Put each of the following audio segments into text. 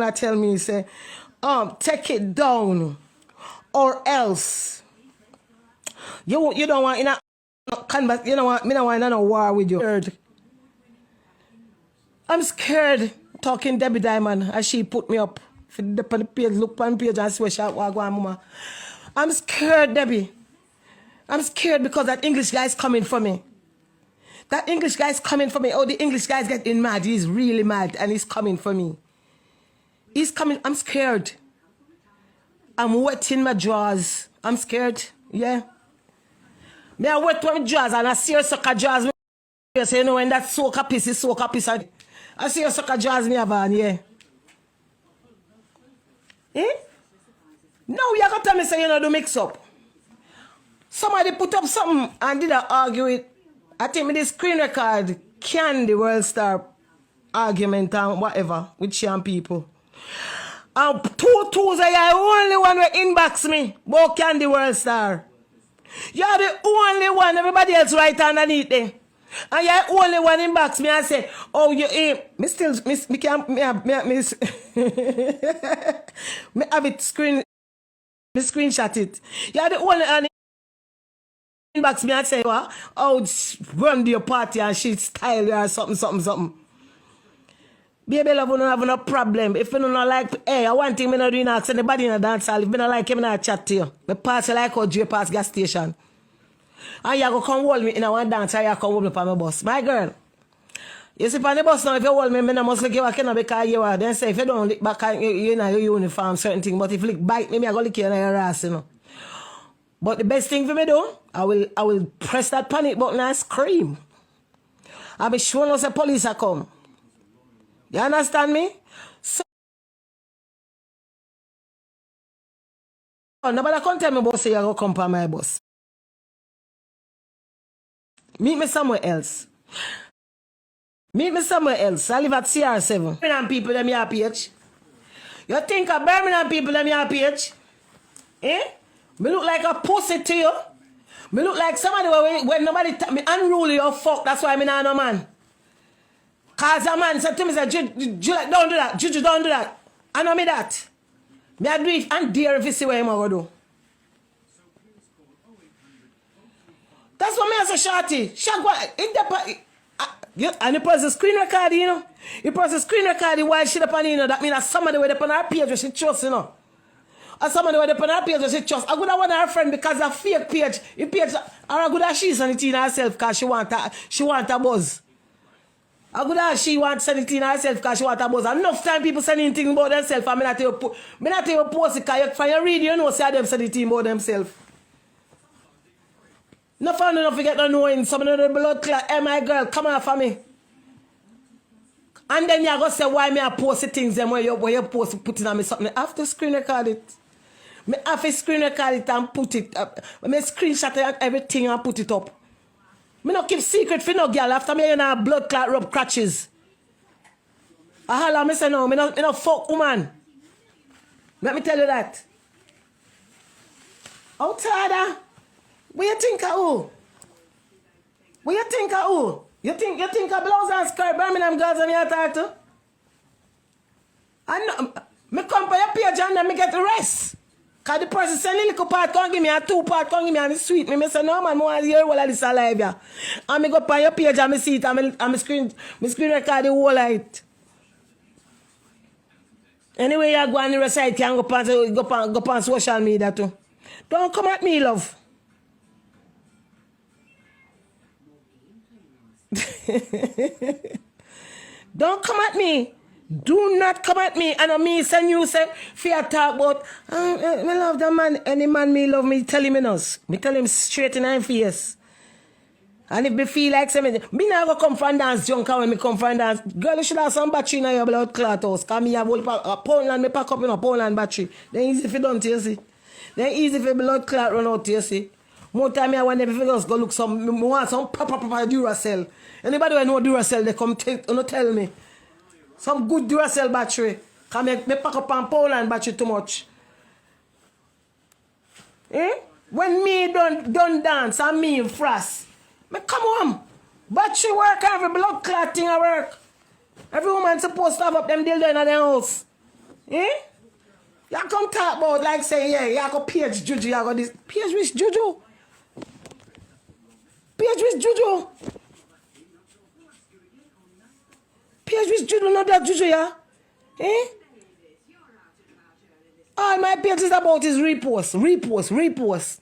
want to tell me, say, take it down, or else. You don't want, you know what, me don't want no war with you. I'm scared talking Debbie Diamond as she put me up. For the page, look on the page and swear she mama. I'm scared, Debbie. I'm scared because that English guy is coming for me. That English guy is coming for me. Oh, the English guy is getting mad. He's really mad and he's coming for me. He's coming. I'm scared. I'm wetting my jaws. I'm scared. Yeah. Me I wet my jaws and I see her sucker jaws. So you know when that soak piece is soak piece. I see her sucker jaws me van, yeah. Eh? No, you got to tell me say you know do mix up. Somebody put up something and did I argue it. I think me the screen record Candy World Star argument and whatever with Sham people. And 2 twos are the only one who inbox me about Candy World Star. You're the only one, everybody else right underneath there. And you're the only one inbox me and say, oh, you ain't, me still, me can't, me have it screenshot it. You're the only one inbox me and say, what? Oh, run to your party and shit style or something. Baby love, don't have no problem. If you don't like, hey, I want thing me not doing ask anybody in a dance hall. If you don't like him, I chat to you. Me pass you like how J pass gas station. And you go come hold me in a one dance and you come hold me on my bus. My girl, you see on the bus now, if you hold me, I must look you again because you are. Then say, if you don't lick back, you know, your uniform, certain thing. But if you lick bite me, I go lick you in your ass, you know. But the best thing for me do, I will press that panic button and scream. I'll be sure no say police are come. You understand me? So nobody can tell me about say you go come for my bus. Meet me somewhere else. Meet me somewhere else. I live at CR7. Birmingham people them your PH. You think of Birmingham people them your PH? Eh? Me look like a pussy to you. Me look like somebody when nobody me unruly or fuck. That's why me not no man. Cause a man said to me, Juju, don't do that. Juju, don't do that. I know me that. Me I do it and dare if you see what I'm going to do. That's what me as a shorty. And you press the screen record, you know. You press the screen record while she up on you know. That means that somebody with up on her page where she trusts, you know. Or somebody with up on her page where she trusts. I would have want her friend because a fake page. The page, or I would have she's on it in herself because she want a buzz. I could have she want send it in herself because she want a buzz. Enough time people send anything about themselves and me not tell you post it because you read you know say them send it in about themselves. No fun enough to get no knowing some of the blood clot. Hey my girl, come on for me. And then you go say why me I post the things them where you post putting on me something. I have to screen record it. Me have to screen record it and put it up. Me screenshot and everything and put it up. Me no keep secret for no girl after me you know blood clot rub crutches. I holla me say no, me no fuck woman. Let me tell you that. Outsider, what you think of who? What you think of who? You think of blouse and skirt Birmingham girls and you talk to? I know me come for your page and then me get the rest. Cause the person send a little part, can't give me a 2 part, can't give me a sweet. Me say no man, I want to hear all of this alive yeah. And me go on your page and me see it and me screen record the whole of it. Anyway, you go on the site and go on social media too. Don't come at me, love. Don't come at me. Do not come at me. And me send you say, fear talk about, me love that man. Any man me love me, tell him in us. Me tell him straight in his face. And if me feel like something, me not go come from dance junk when me come from dance. Girl, you should have some battery in your blood clot house. Cause me have a Poland, me pack up in a Poland battery. Then easy if you don't, you see. Then easy if your blood clot run out, you see. More time I want them if you just go look some, me want some proper Duracell. Anybody who know Duracell, they come tell me. Some good Duracell battery. Can me pack up on Poland battery too much. Eh? When me done dance and me frost, me come home. Battery work, every blood clot thing I work. Every woman supposed to have up them dildo in their house. Eh? You come talk about like say, yeah, you got page Juju, you got this. Page with Juju. Page with Juju. Page with Juju, not that Juju, yeah? Eh? All my page is about is repost.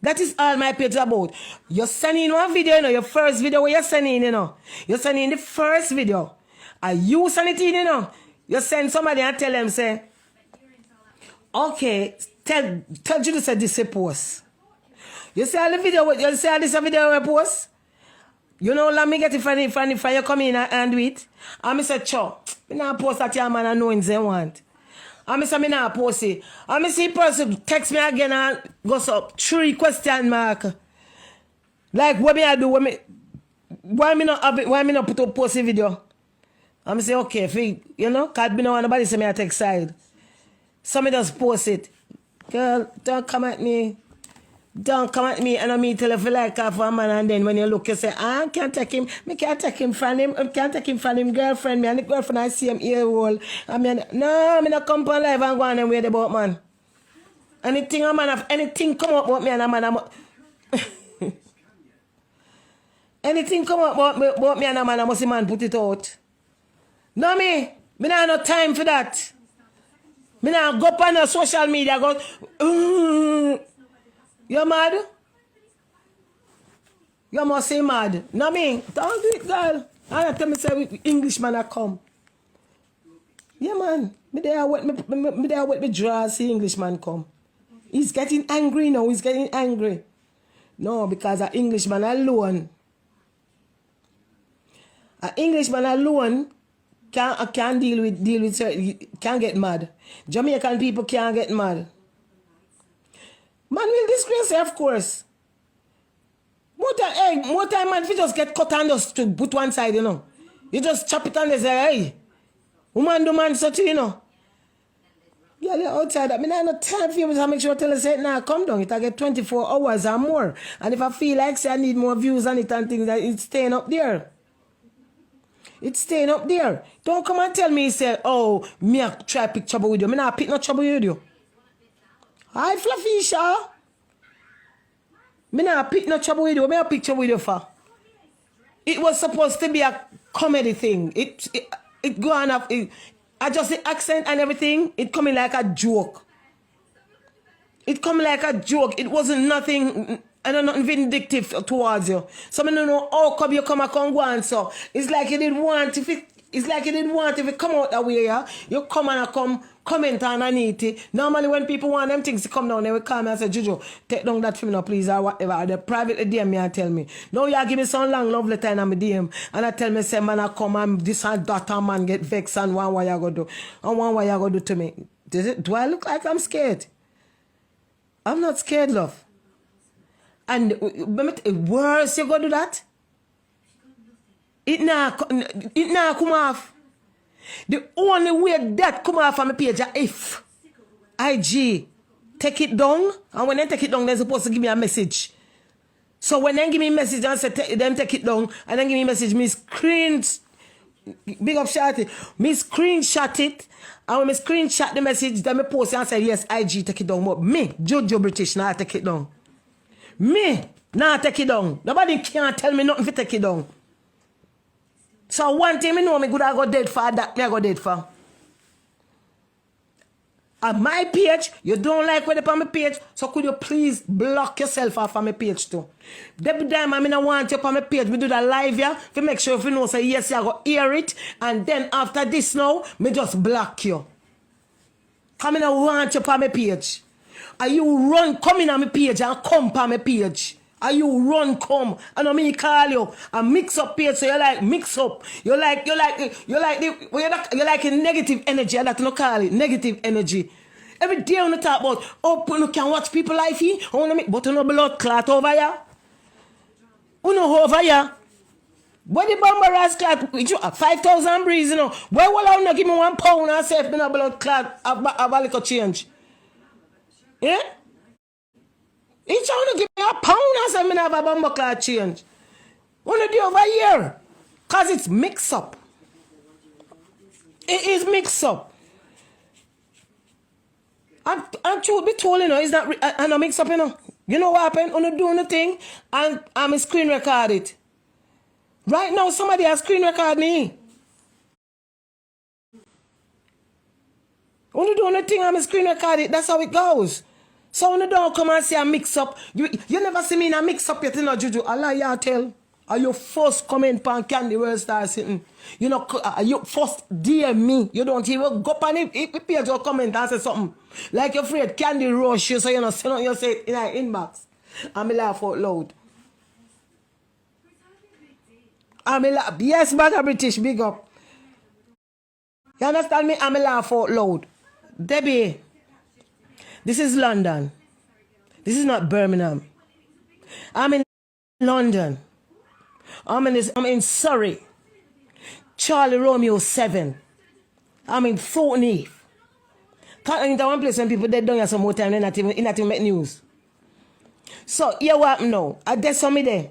That is all my page is about. You're sending one video, you know, your first video where you're sending, you know. You're sending the first video. And you send it in, you know. You send somebody and tell them, say, okay, tell you to say this a post. You see all the video, you see all this video I post? You know, let me get it from you come in and do it. And I say, cho, I not post that your man and knowing they want. And I say, I not post it. And I see person text me again and goes up 3 question mark. Like, what me I do? Why me not put up post a video? And I say, okay, if you know, because me no want nobody say me I take side. So me just post it. Girl, don't come at me. Don't come at me and I me tell you if you like half a man and then when you look you say, I can't take him. Me can't take him from him. I can't take him from him girlfriend. Me and the girlfriend I see him ear hole. I mean, no, me not come on live and go on and wait about man. Anything a man have anything come up about me and a man anything come up about me and a man, I must see man put it out. No me not have no time for that. Me not go on the social media go you mad? You must say mad. No me. Don't do it, girl. And tell me say Englishman I come. Yeah man. Me there with me draw see Englishman come. He's getting angry now. He's getting angry. No, because an Englishman alone. An Englishman alone can't deal with can't get mad. Jamaican people can't get mad. Man will disgrace you, of course. More time man, if you just get cut and just to put one side, you know. You just chop it and they say, hey, woman do man such, you know. Yeah, you're outside. I mean, I have no time for you to make sure I tell you, say, nah, come down. It I get 24 hours or more. And if I feel like, say, I need more views on it and things, that it's staying up there. It's staying up there. Don't come and tell me, say, oh, me I try to pick trouble with you. Me not pick no trouble with you. Hi, Fluffy, me not pick no trouble with you. Me a pick trouble with you for. It was supposed to be a comedy thing. It go on up. I just the accent and everything. It coming like a joke. It coming like a joke. It wasn't nothing. I don't know, nothing vindictive towards you. So I don't know how come you come and go on. So it's like you didn't want if it come out that way. Yeah, you come and comment underneath it. Normally when people want them things to come down, they will call me and say, Juju, take down that film now, please, or whatever. They privately DM me and tell me. No, you give me some long love letter in my DM. And I tell me, say, man, I come and this and that and man get vexed and one what you going to do. And one what you going to do to me. Do I look like I'm scared? I'm not scared, love. And worse, you going to do that? It now come off. The only way that come off on my page is if IG take it down, and when they take it down, they're supposed to give me a message. So when they give me a message and say them take it down, and then give me a message, big up shot it, me screenshot it, and when me screenshot the message, then me post it and say yes, IG take it down. But me, Juju British, now take it down. Me, now take it down. Nobody can't tell me nothing to take it down. So one thing me know me good I go dead for that me I go dead for. On my page, you don't like what on my page, so could you please block yourself off on my page too. Every time I don't want you on my page, we do that live here to make sure if you know say yes, you go hear it, and then after this now, me just block you. Come in and want you on my page. Are you run coming on my page and come on my page? Are you run come and I mean call you and mix up page so you like mix up. You like a negative energy and that no call it negative energy. Every day on the talk about you can watch people life here, but you know blood clot over here. You know over here. What the bomber has clot 5,000 breeze, you know. Why will I not give me £1 and say if me no blood clot have a little change? Yeah? Each one give me £1 and say me have a bomber clot change. Wanna do over here? Cause it's mix up. It is mix up. I'm truth be told, you know, it's not, and I mix up, you know. You know what happened? When you doing the thing, and I'm a screen record it. Right now, somebody has screen record me. When you doing the thing, I'm a screen record it. That's how it goes. So when you don't come and say I mix up, you never see me in a mix up yet, you know, Juju. Allah, you tell. Are you first comment on Candy World Star sitting? You know, you first DM me. You don't even go on it page or comment and say something. Like you're afraid Candy rush you, so you know, you say it in our inbox. I'm laugh out loud. Yes, Bagger British, big up. You understand me? I'm laugh out loud. Debbie, this is London. This is not Birmingham. I'm in London. I'm in Surrey. Charlie Romeo 7. I'm in Fort Neath. Can't enter one place when people dead down here some more time, they're not even make news. So, here what happened now? I dead for me there.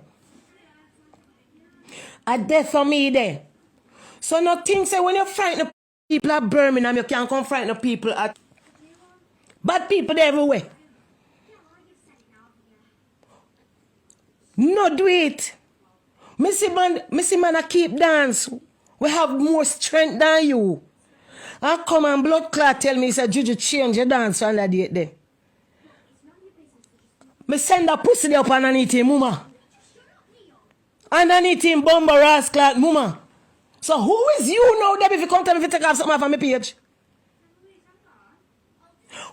I dead for me there. So, nothing say when you frighten people at Birmingham, you can't come frighten people at bad people there everywhere. No do it. Missy man, I keep dance. We have more strength than you. I come and blood clot tell me, he said, Juju, change your dance on that date there. Me send a pussy there up underneath him, mama. Underneath him, bumper ass clot, mama. So who is you now, Debbie, if you come tell me if you take off something off of my page?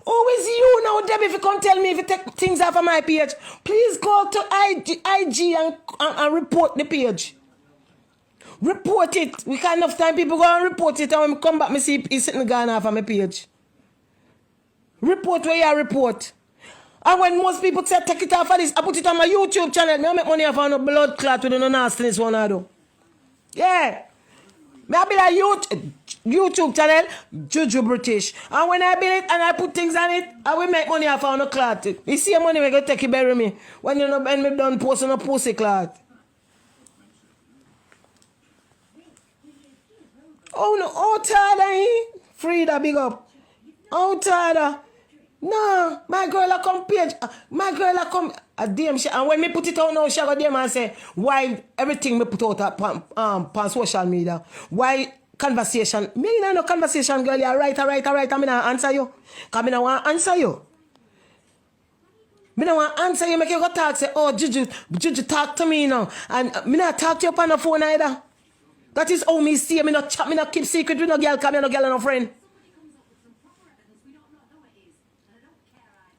Who is you now, Debbie, if you come tell me if you take things off of my page? Please go to IG and report the page. Report it. We can't enough time people go and report it, and when I come back, me see it's sitting gone off of my page. Report where you report. And when most people say take it off of this, I put it on my YouTube channel. Me I make money off of no blood clot with no nastiness one I do. Yeah. Me I build a YouTube channel, Juju British. And when I build it and I put things on it, I will make money off of no clot. You see money we go take it bury me. When you know when me done posting no pussy clot. Oh no, oh tired Frida, big up. Oh tired. No, my girl I come page. My girl I come a DM she, and when me put it out now, she go DM and say why everything me put out on social media. Why conversation? Me no conversation, girl. You right. I'm not answer you. Cause me no want answer you. Me no want answer you. Make you go talk. Say, oh Juju, talk to me now. And me not talk to you on the phone either. That is how me see. Me not chat. Me not keep secret with no girl. Cause me no girl and no friend.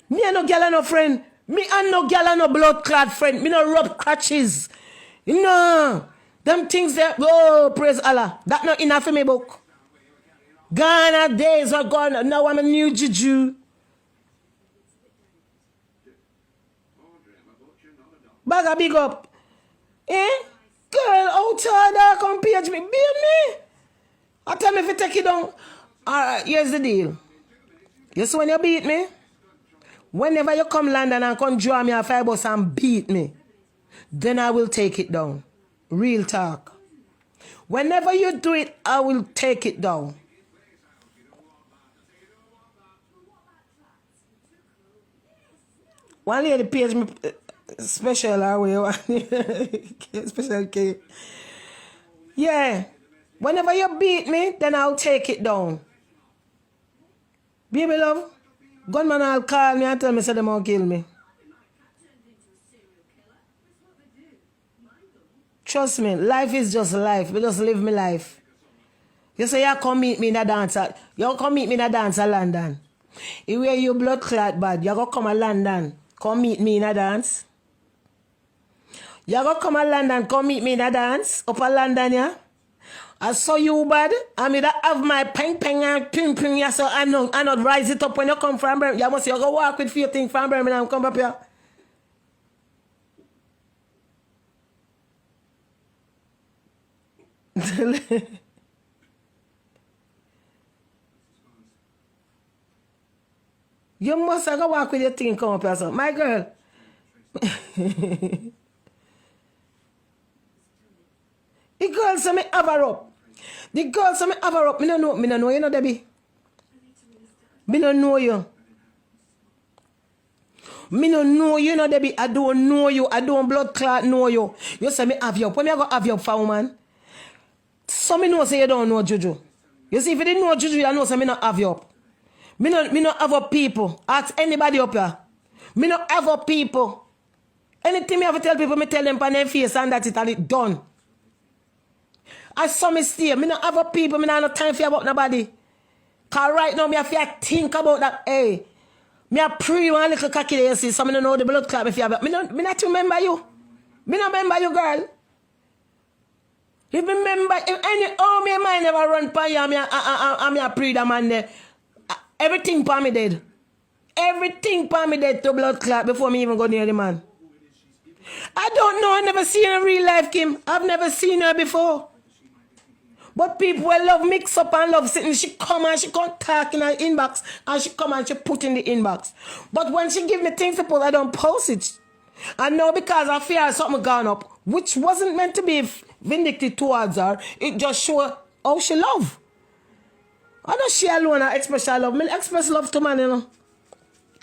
Me and no girl and no friend. Me and no girl and no blood clad friend. Me no rub crutches. No. Them things there. Oh, praise Allah. That not enough for me book. Ghana days are gone. Now I'm a new Juju. Bagger big up. Eh? Girl, outside that come page me. Beat me. I tell me if you take it down. Alright, here's the deal. You see when you beat me? Whenever you come London and come draw me a 5 bus and beat me, then I will take it down. Real talk. Whenever you do it, I will take it down. One lady pays me special away. Special cake. Yeah. Whenever you beat me, then I'll take it down. Baby love. Gunman will call me and tell me say them won't kill me. Trust me, life is just life. We just live my life. You say you come meet me in a dancer. You come meet me in a dancer London. You wear your blood clot bad. You go come to London. Come meet me in a dance. You go come to London. Come meet me in a dance. Up at London, yeah? I saw you bad. I mean, I have my ping and ping. Yeah, so I not rise it up when you come from Birmingham. You must you go walk with few things from Birmingham and come up here. You must go walk with your thing come up here, so. My girl. The girl say me have her up. Me no know you know, Debbie. Me no know you. Me no know you, know, Debbie. I don't know you. I don't blood clot know you. You say me have you up. When me I go have you up for woman? So me know say you don't know Juju. You see, if you didn't know Juju, you know say me not have you up. Me not have up people. Ask anybody up here. Me not have up people. Anything me have to tell people, me tell them on their face and that's it and it done. I saw me stay. Me not have up people. Me not have no time for about nobody. Cause right now me have to think about that. Hey. Me a pray one little cocky there, you see, so me don't know the blood clot if you have it. Me not remember you. Me not remember you, girl. You remember, if any, oh, me mind never run by you, me a pray that man there. Everything for me dead. Everything for me dead to blood clot before me even go near the man. I don't know, I never seen her in real life, Kim. I've never seen her before. But people will love mix up and love sitting. She come and she can't talk in her inbox and she come and she put in the inbox. But when she give me things to post, I don't post it. And now because I fear something gone up, which wasn't meant to be vindictive towards her, it just show how she love. I know she alone I express her love. I express love to man, you know.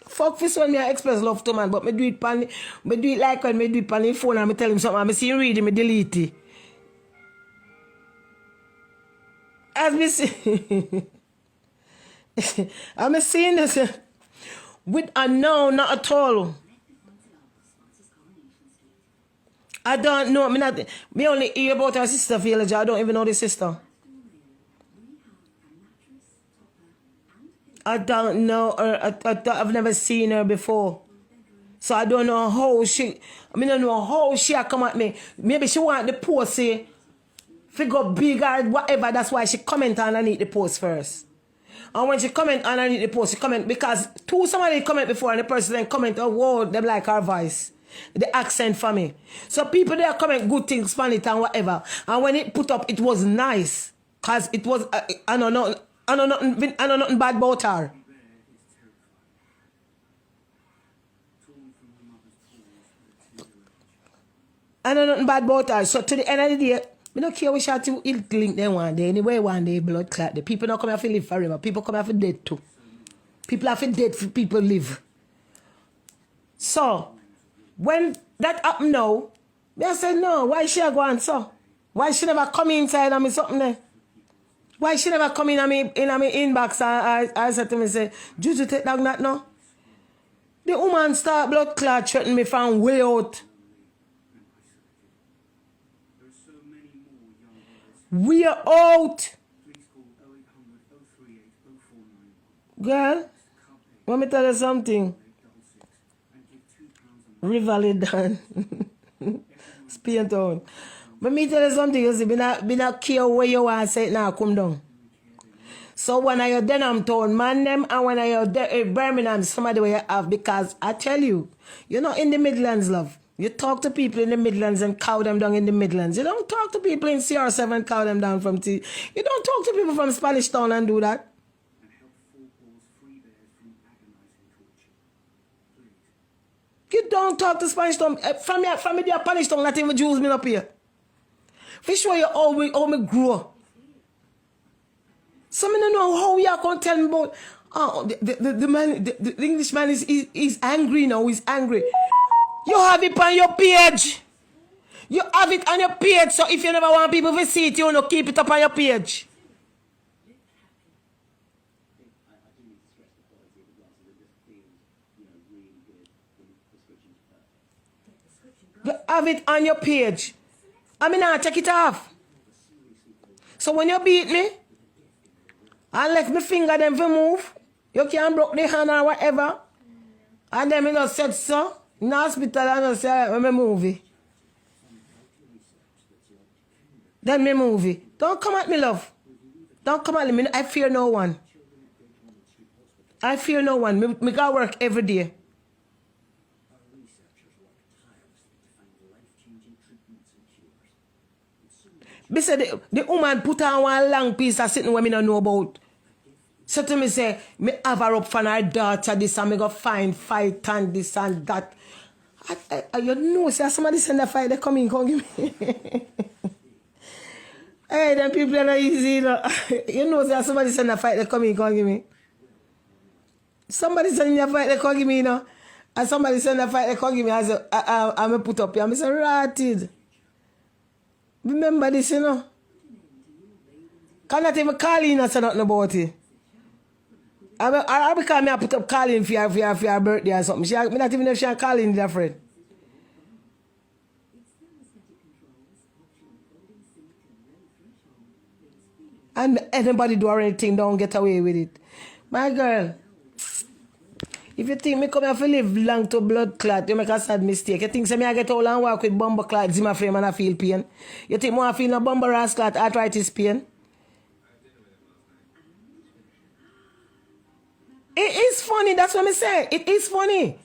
Fuck this one, I express love to man, but me do it like when me do it on the phone and me tell him something and me see him read it, me delete it. As me see, I'm seeing this with a no, not at all. I don't know. Me only hear about her sister village. I don't even know the sister. I don't know her. I've never seen her before. So I don't know how she. I don't know how she come at me. Maybe she want the post say figure big or whatever. That's why she comment underneath the post first. And when she comment underneath the post, she comment because somebody comment before and the person then comment, oh, whoa, them like her voice. The accent for me. So people there comment good things, funny it and whatever. And when it put up, it was nice. Because it was, I know nothing bad about her. I know nothing bad about her. So to the end of the day, I don't care what shot you link them one day. Anyway, one day blood clot. The people don't come here to live forever. People come here for dead too. People have to dead for people live. So, when that happened now, I said, no, why she go on so? Why she never come inside of me something there? Why she never come in my inbox and I said to me, say, Juju take down that now? The woman start blood clot threatening me from way out. We are out. Girl, let me tell you something. Rivally done. Spain town. Let me tell you something. You see, be not care where you want to say it now, come down. So when I Denham town, man them, and when I Birmingham, somebody where you have, because I tell you, you're not in the Midlands, love. You talk to people in the Midlands and cow them down in the Midlands. You don't talk to people in CR7 and cow them down from T. You don't talk to people from Spanish Town and do that. You don't talk to Spanish Town. From me, Spanish Town, not even Jews me up here. For sure you how me grow. So I don't know how you are going to tell me about the English man is angry now, he's angry. You have it on your page. You have it on your page, so if you never want people to see it, you want to keep it up on your page. You have it on your page. I mean, I'll take it off. So when you beat me, and let me finger them to move, you can't broke the hand or whatever, and then me just said so. In the hospital, I don't say, when me move it. Then me move it. Don't come at me, love. Don't come at me. I fear no one. I fear no one. Me got work every day. Me say the woman put on one long piece of sitting where me don't know about. So to me say, me have her up for her daughter this and me go find fight and this and that. You know, say somebody send a fight, they come in, come give me. Hey, them people are not easy, you know. You know, say somebody send a fight, they come in, come give me. Somebody send me a fight, they come give me, you know. And somebody send a file, they come give me, I'm a put up here. I'm say, ratted. Remember this, you know? Cannot even call in and say nothing about it. I because me I put up calling for your birthday or something. Me not even know if she calling their friend. And anybody do anything, don't get away with it. My girl, if you think me come here to live long to blood clot, you make a sad mistake. You think say me I get all and walk with bumper clot, zima frame and I feel pain. You think more I feel no bumper ass clot, arthritis pain? It is funny, that's what I say. It is funny.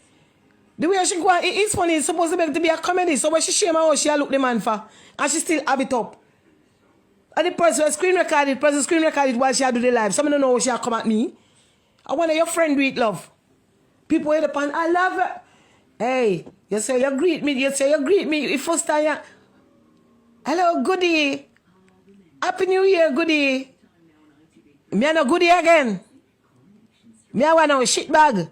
The way she go on, it is funny. It's supposed to be a comedy. So when she shame her, she look the man for. And she still have it up. And the person screen recorded while she do the live. Some don't know how she come at me. I want your friend do it, love. People hit upon, I love her. Hey, you say you greet me. If first time hello, goodie. Happy New Year, goodie. Me no goodie again. Me I want a shit bag.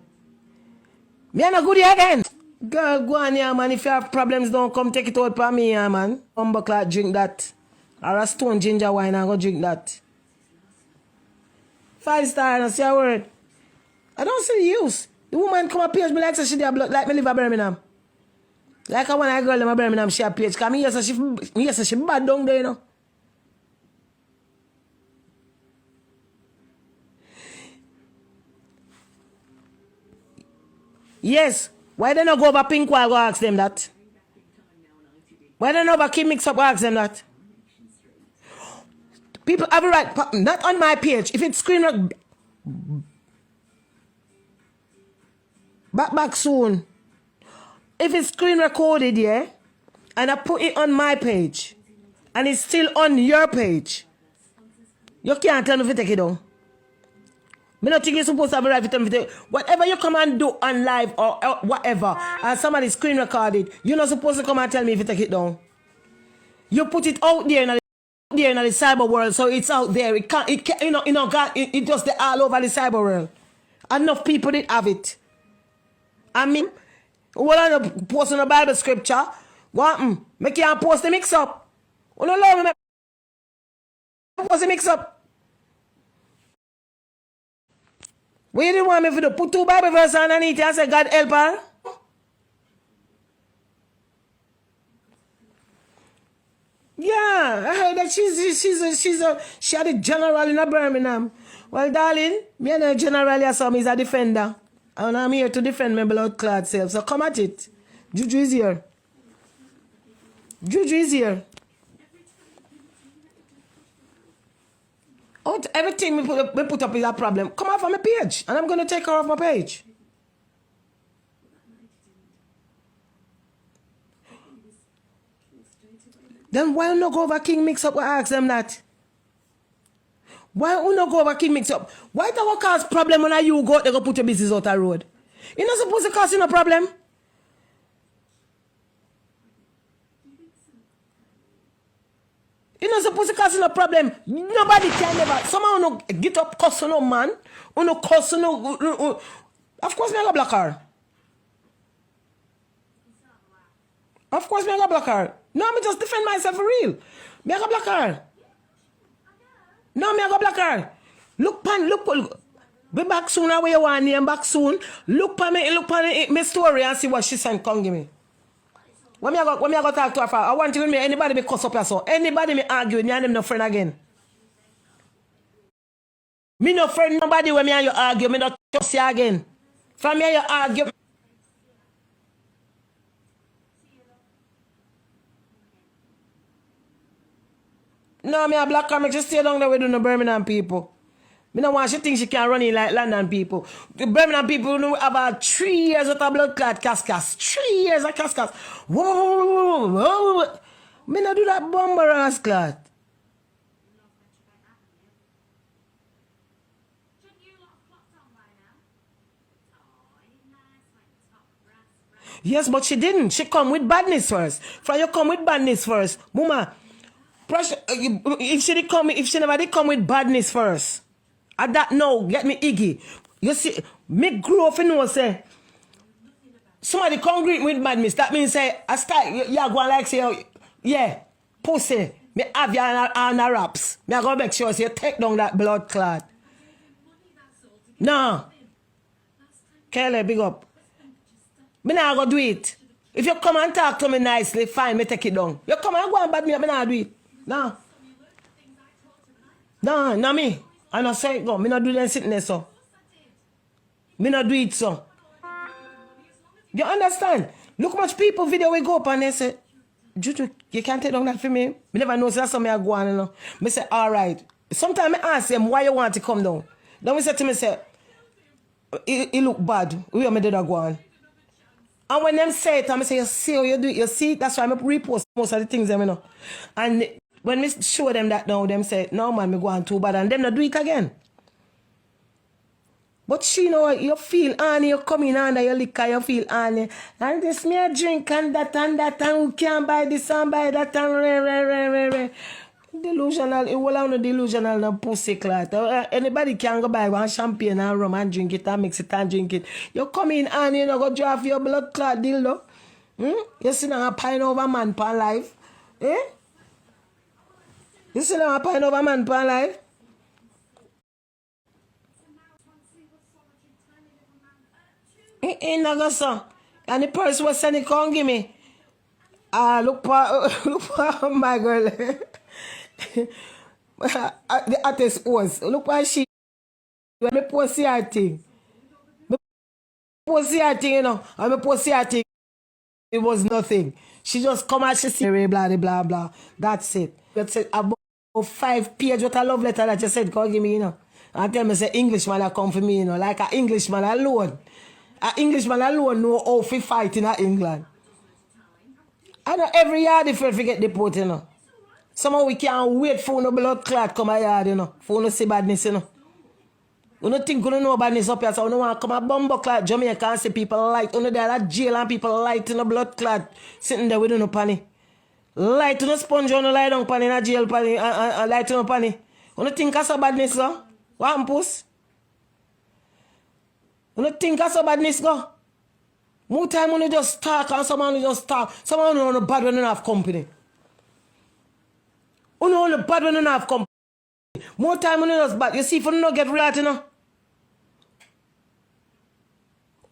Me no goodie again. Girl, go on here, man. If you have problems, don't come take it out for me, yeah, man. Clot, drink that. Or a stone ginger wine and go drink that. 5 star and I say a word. I don't see the use. The woman come up page me like she blood, like me live in Birmingham. Like I want a girl in Birmingham she a page. Cause me say she bad down there, you know. Yes. Why they not go over Pink Wall go ask them that? Why they not over Kim Mix Up go ask them that? People have a right, not on my page. If it's screen back soon. If it's screen recorded, yeah, and I put it on my page, and it's still on your page, you can't tell me if you take it down. Me not think you're supposed to have a right to tell me if you take it. Whatever you come and do on live or whatever, and somebody screen recorded, you're not supposed to come and tell me if you take it down. You put it out there in the cyber world, so it's out there. It can't it just all over the cyber world. Enough people did have it. I mean, what are you posting a Bible scripture? What? Make you post the mix up. Oh no, love me. Post the mix up. What you didn't want me to do? Put 2 Bible verses underneath and say God help her. Yeah, I heard that she had a general in a Birmingham. Well, darling, me and a general is a defender. And I'm here to defend my blood clot self. So come at it. Juju is here. Juju is here. Everything we put up is a problem. Come off on my page. And I'm going to take her off my page. Then why not go over King Mix Up and ask them that? Why not go over King Mix Up? Why do you cause problem when you go, they go put your business out the road? You're not supposed to cause you no problem. You're not supposed to cause you no problem. Nobody can never. Someone no get up cuss no man. No cuss no. Of course, me I got black her. Of course, me I got black her. No, me just defend myself for real. Me I got black her. No, me I got black her. Look. Be back soon where you want name back soon. Look pan me story and see what she sent come give me. When me I go talk to her for, I want you with me anybody me cuss up your son. Anybody me argue with me and them no friend again. Me no friend nobody when me and you argue, me not trust you again. From me and you argue. No, me a black car, make she stay down there with the Birmingham people. Me no want she think she can run in like London people. The Birmingham people know about 3 years of blood clot cascas. 3 years of cascas. Whoa. Me no do that bomber ass clot. Yes, but she didn't. She come with badness first. From you come with badness first. Mama, if she never did come with badness first, at that no, get me iggy. You see, me grow up and know say, somebody come greet me with badness. That means say, I start, you go like say, yeah, pussy, me have you on the wraps. Me I go make sure say you take down that blood clot. No. Kelly, big up. Me not go do it. If you come and talk to me nicely, fine, me take it down. You come and go and bad me not do it. No. No, not me. I not say it go. Me not do them sitting there so. Me not do it so. You understand? Look much people video we go up and they say, Juju, you can't take down that for me. Me never know so that's something I go on, you know. Me say, all right. Sometimes I ask them why you want to come down. Then we say to me, say, it look bad. We are me did go on. And when them say it, I say, you see how you do it, you see, that's why I repost most of the things, you know. And when we show them that now, them say, no man, me go on too bad, and them not do it again. But she know you feel honey, you come in under your liquor, you feel honey. And this me a drink and we can't buy this and buy that and delusional, it will have no delusional no pussy clot. Anybody can go buy one champagne and rum and drink it and mix it and drink it. You come in and you know go draw your blood clot dildo. You see now a pine over man pan life. Eh? You see now a pine over man pan life? Ain't no so. And the person was saying, come give me. Look for my girl. The artist was. Look what she. When me post her thing. Me post her thing, you know. And me post her thing. It was nothing. She just come and she see blah blah blah. That's it. That's it. About 5 pages. What a love letter that you said, come give me, you know. And tell me say Englishman that come for me, you know. Like an Englishman alone. An Englishman alone know how to fight in England. I know every yard if you get deported, you know. Somehow we can't wait for no blood clot come a yard, you know. For no see badness, you know. You don't think you don't know badness up here, so you don't want to come a bumbo clot Jamaica and see people light. You know there that jail and people light in a blood clot sitting there with no panny. Light in a sponge on the lie down panny in a jail panny and light in a panny. You don't think that's a badness, so? What happens? You don't think that's a badness, go? More time when you just talk and someone just talk. Someone on the bad when you have company. You know the bad when you have company. More time when you just bad. You see if you don't get right, you know.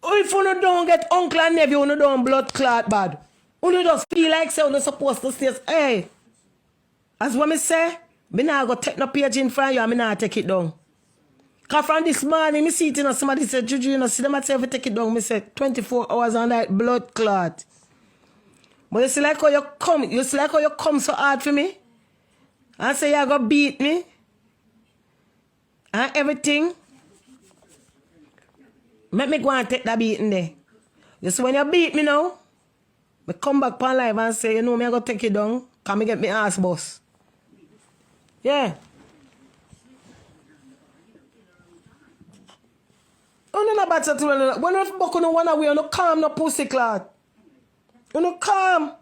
Or if you don't get uncle and nephew, you don't blood clot bad. You just feel like say you're supposed to say, hey. As what I say, I not go take no page in front of you and I not take it down. Because from this morning, I see it, you know, somebody said, Juju, you know, see them at say if you take it down, I said 24 hours on that blood clot. But you see like how you come so hard for me? And say you're going to beat me? And everything? Make me go and take that beating there. You see when you beat me now, I come back on live and say, you know, me I go take it down, because I get my ass boss. Yeah. You know about that when you buck on one away, you no calm no pussy clot. You no calm.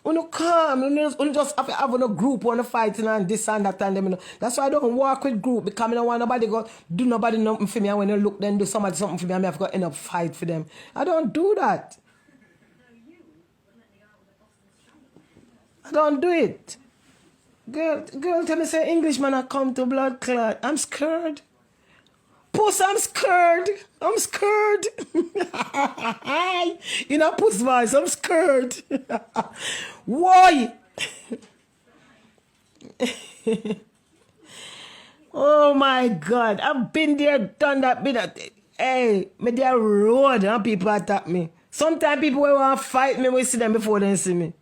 You no calm. You just have to have a group on fighting and this and that and them. You know. That's why I don't work with group because I don't want nobody go do nobody nothing for me and when you look then do somebody something for me and I have got end up fight for them. I don't do that. I don't do it. Girl, tell me say Englishman I come to blood clot. I'm scared. Puss, I'm scared. I'm scared. You know, puss voice, I'm scared. Why? Oh my God. I've been there, done that, been that. Hey, me there road and people attack me. Sometimes people will want to fight me, we see them before they see me.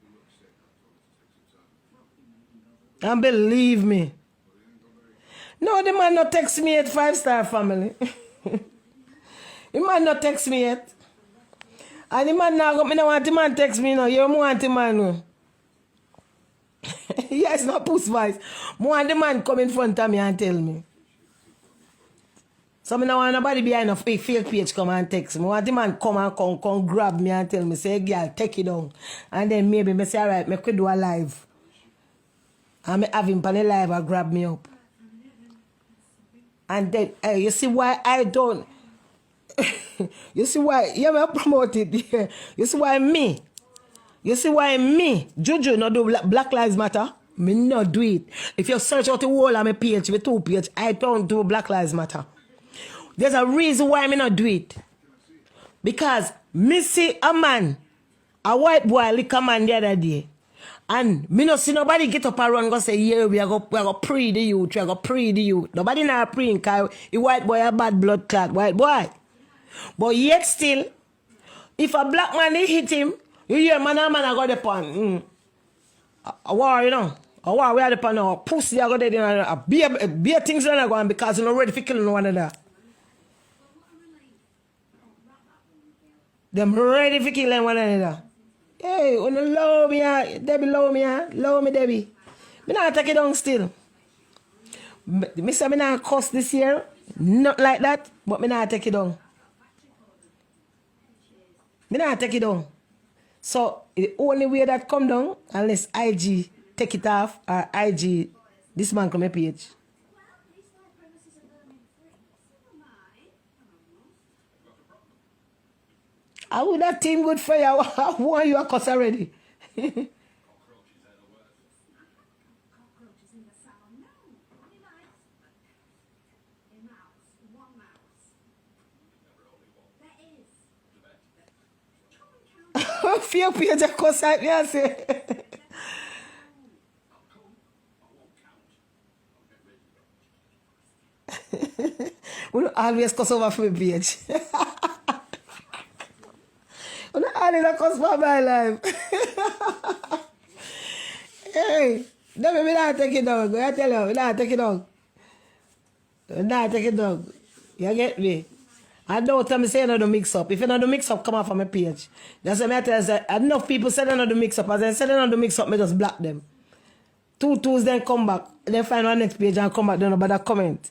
And believe me. No, the man not text me yet, 5-star family. The man not text me yet. And the man now, me don't want the man text me now. You want the man no. Yes, not puss voice. I want the man come in front of me and tell me. So I don't want nobody behind a fake page come and text me. I want the man come grab me and tell me, say, girl, take it down. And then maybe I say, all right, I could do a live. And I have him on the live and grab me up. And then, you see why I don't. You see why, you ever promote it here. You see why me. You see why me, Juju, not do Black Lives Matter? Me not do it. If you search out the whole of my page, the 2 page, I don't do Black Lives Matter. There's a reason why me not do it. Because me see a man, a white boy lick a man the other day. And me not see nobody get up and run and go say, yeah, we are going to pre the youth, we are going to pre the youth. Nobody not pre because the white boy a bad blood clot, white boy. But yet still, if a black man they hit him, you hear man and man I got the pan. A war, you know. A war we are the pan now. Pussy I got the a beer things that are going because you're not ready for killing one another. Them ready for killing one another. Hey, when you love me, Debbie love me, love me, Debbie. Me not take it down still. Me say me not cuss this year, not like that, but me not take it down. Me not take it down. So the only way that come down, unless IG take it off or IG this man come my page. I would that team good for you. I want you a cuss already. Fear page a cuss like me, I say. We don't always cuss over for my page. We don't always cuss for my life. Hey, don't me not take it down. I tell you, we not take it down. We not take it down. You get me? I don't tell me say another mix up. If you know the mix up, come off from my page. That's what I tell you. Enough people say another mix up. As I said another mix up, me just block them. 2 twos then come back. Then find one next page and come back. Don't know about that comment.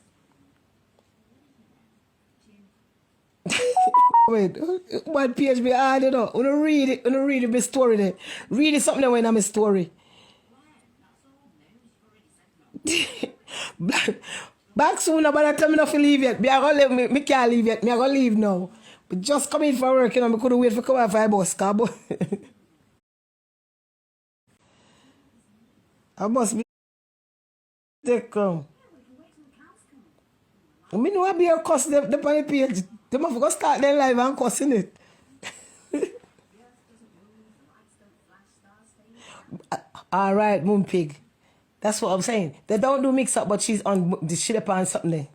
Wait, what page be hard, you know? When you read it, when you read my story there. Read it something when I'm a story. Back soon, but I tell me not to leave yet. Me can't leave yet. Me I gonna leave now. But just come in for work, you know. Me couldn't wait for come out for a bus, cabo. I must be take come. I mean, no, I be a cuss the on the page. They must go start their live and cussing it. All right, Moon Pig. That's what I'm saying. They don't do mix up, but she's on the shit up on something there.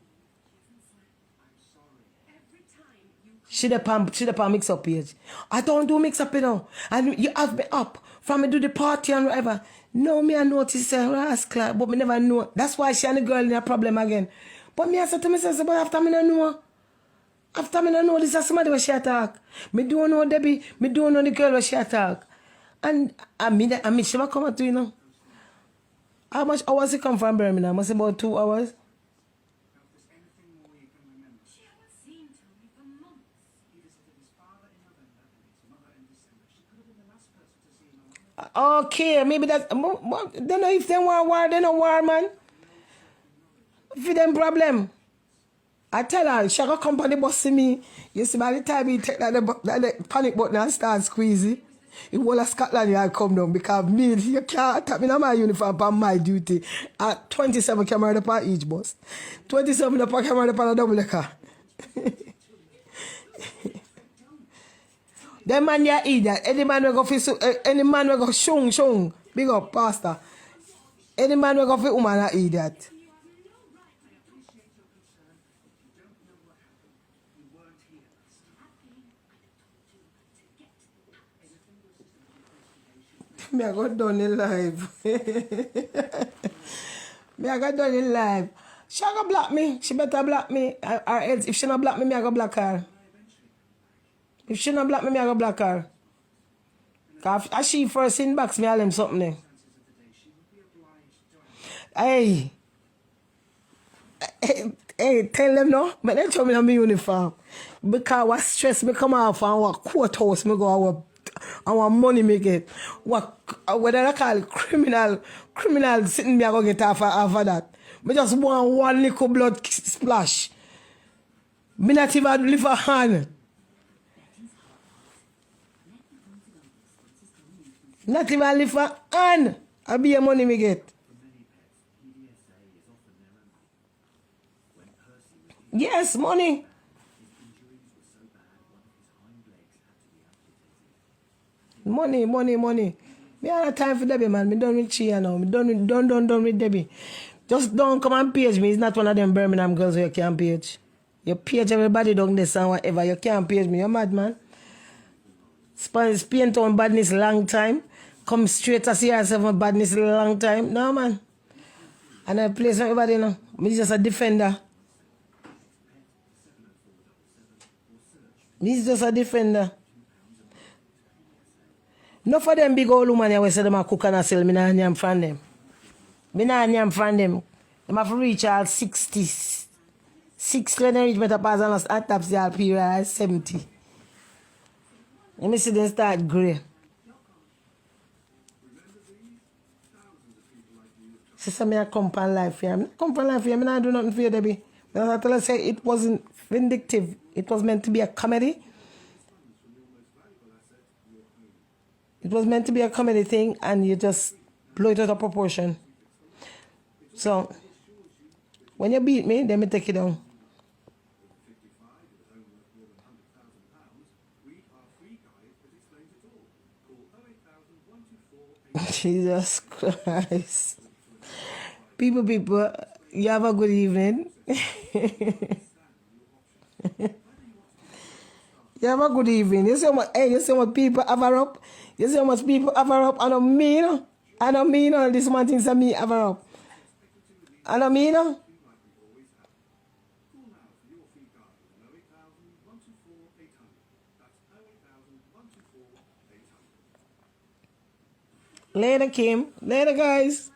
Shit up on mix up page. I don't do mix up, you know. And you have me up from me do the party and whatever. No, me I notice rascal, but me never know. That's why she and the girl in a problem again. But me I said to myself, but after me no know. After me no know this is somebody where she attack. Me don't know Debbie, me don't know the girl where she attack. And I mean she might come at you know. How much hours it come from Birmingham? Must about 2 hours. Okay, maybe that's. Don't know if they want war, they no war, man. For them problem. I tell her, she got company bus see me. You see, by the time he take that panic button and start squeezing, the whole of Scotland Yard come down because me, you can't tap me in my uniform on my duty. At 27 camera upon each bus. 27 upon camera upon a double car. Them man ya idiot. Any man will go for any man will go shung. Big up, pastor. Any man will go for woman a idiot. Me I got done in live. Me I got done in live. She gonna block me. She better block me. Or else if she not block me, I go block her. If she not block me, I go block her. Cause if she first inbox me, I'll them something there. Hey, tell them no. But they tell me I'm in uniform. Because what stress me come off and what courthouse me go our Our money make it. What whether I call it criminal sitting me I go get after that. Me just want one little blood splash. Me not even lift a hand. Not even lift a hand. I'll be your money me get. Yes, money. Money. Me have time for Debbie, man. Me done with Chia now. Me done with Debbie. Just don't come and page me. It's not one of them Birmingham girls who you can't page. You page everybody down this and whatever. You can't page me. You're mad, man. Spain town badness long time. Come straight to see yourself badness long time. No, man. And I play for everybody now. Me just a defender. Me just a defender. No for them big old woman here, we say them a cook and a sell. Me nah nyam from them. Me nah nyam from them. Them have to reach all 60. 60 when they reach better pass and at top see all period 70. Let me see them start grey. Sister, me a come on life here. Come on life here. Me not do nothing for you, Debbie. But I tell her say it wasn't vindictive. It was meant to be a comedy. It was meant to be a comedy thing and you just blow it out of proportion. So, when you beat me, then me take it down. Jesus Christ. People, you have a good evening. You have a good evening. You see how much, you see how much people have her up? You see how much people have her up? I don't mean, all this one things that me have her up. I don't mean, Later, Kim. Later, guys.